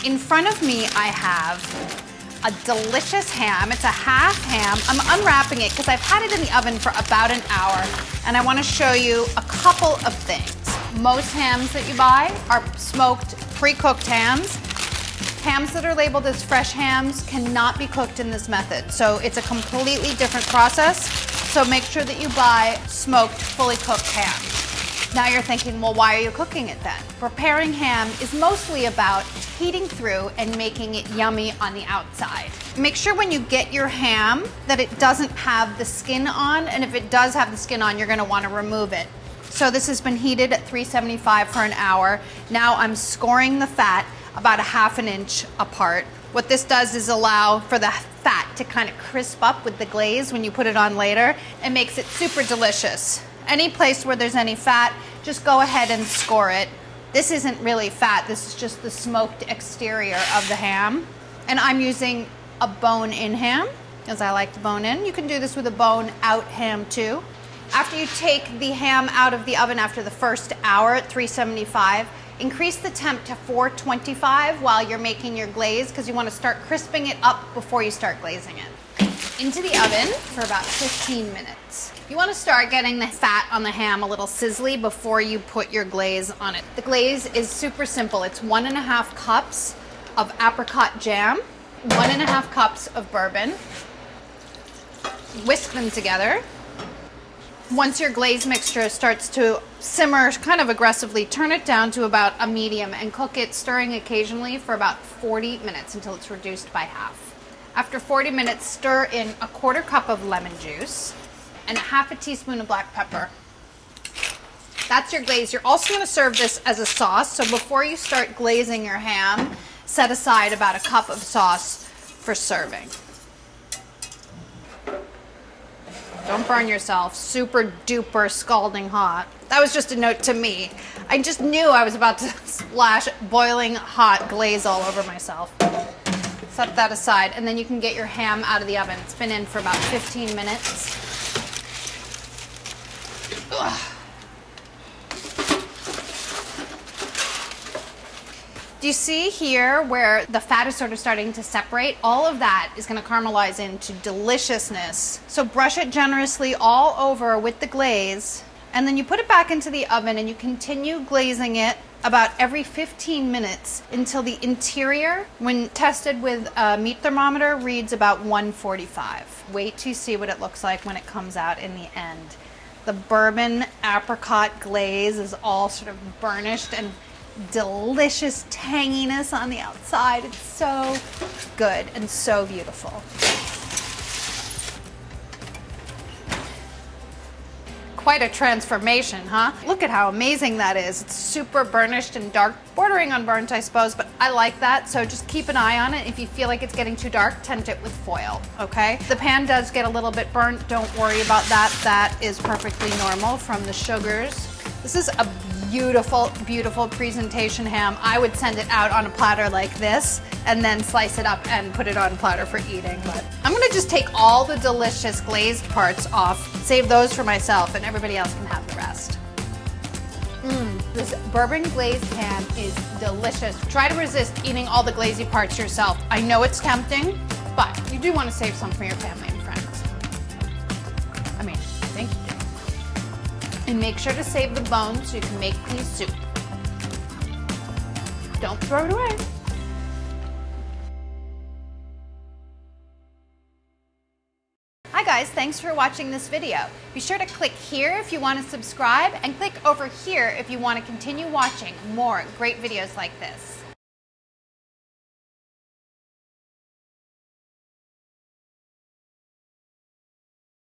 In front of me, I have a delicious ham. It's a half ham. I'm unwrapping it because I've had it in the oven for about an hour, and I want to show you a couple of things. Most hams that you buy are smoked, pre-cooked hams. Hams that are labeled as fresh hams cannot be cooked in this method, so it's a completely different process. So make sure that you buy smoked, fully cooked ham. Now you're thinking, well, why are you cooking it then? Preparing ham is mostly about heating through and making it yummy on the outside. Make sure when you get your ham that it doesn't have the skin on, and if it does have the skin on, you're gonna wanna remove it. So this has been heated at 375 for an hour. Now I'm scoring the fat about a ½ inch apart. What this does is allow for the fat to kind of crisp up with the glaze when you put it on later. It makes it super delicious. Any place where there's any fat, just go ahead and score it. This isn't really fat, this is just the smoked exterior of the ham. And I'm using a bone-in ham, because I like the bone-in. You can do this with a bone-out ham too. After you take the ham out of the oven after the first hour at 375, increase the temp to 425 while you're making your glaze, because you want to start crisping it up before you start glazing it. Into the oven for about 15 minutes. You want to start getting the fat on the ham a little sizzly before you put your glaze on it. The glaze is super simple. It's 1½ cups of apricot jam, 1½ cups of bourbon. Whisk them together. Once your glaze mixture starts to simmer kind of aggressively, turn it down to about a medium and cook it, stirring occasionally for about 40 minutes until it's reduced by half. After 40 minutes, stir in a ¼ cup of lemon juice and ½ teaspoon of black pepper. That's your glaze. You're also going to serve this as a sauce, so before you start glazing your ham, set aside about a cup of sauce for serving. Don't burn yourself. Super duper scalding hot. That was just a note to me. I just knew I was about to splash boiling hot glaze all over myself. Set that aside, and then you can get your ham out of the oven. It's been in for about 15 minutes. Ugh. Do you see here where the fat is sort of starting to separate? All of that is going to caramelize into deliciousness. So brush it generously all over with the glaze, and then you put it back into the oven and you continue glazing it about every 15 minutes until the interior, when tested with a meat thermometer, reads about 145. Wait till you see what it looks like when it comes out in the end. The bourbon apricot glaze is all sort of burnished and delicious tanginess on the outside. It's so good and so beautiful. Quite a transformation, huh? Look at how amazing that is. It's super burnished and dark, bordering on burnt, I suppose, but I like that, so just keep an eye on it. If you feel like it's getting too dark, tint it with foil, okay? The pan does get a little bit burnt. Don't worry about that. That is perfectly normal from the sugars. This is a beautiful, beautiful presentation ham. I would send it out on a platter like this and then slice it up and put it on a platter for eating. But I'm gonna just take all the delicious glazed parts off, save those for myself, and everybody else can have the rest. This bourbon glazed ham is delicious. Try to resist eating all the glazy parts yourself. I know it's tempting, but you do want to save some for your family and friends. I mean, I think you do. And make sure to save the bones so you can make pea soup. Don't throw it away. Hi guys, thanks for watching this video. Be sure to click here if you want to subscribe, and click over here if you want to continue watching more great videos like this.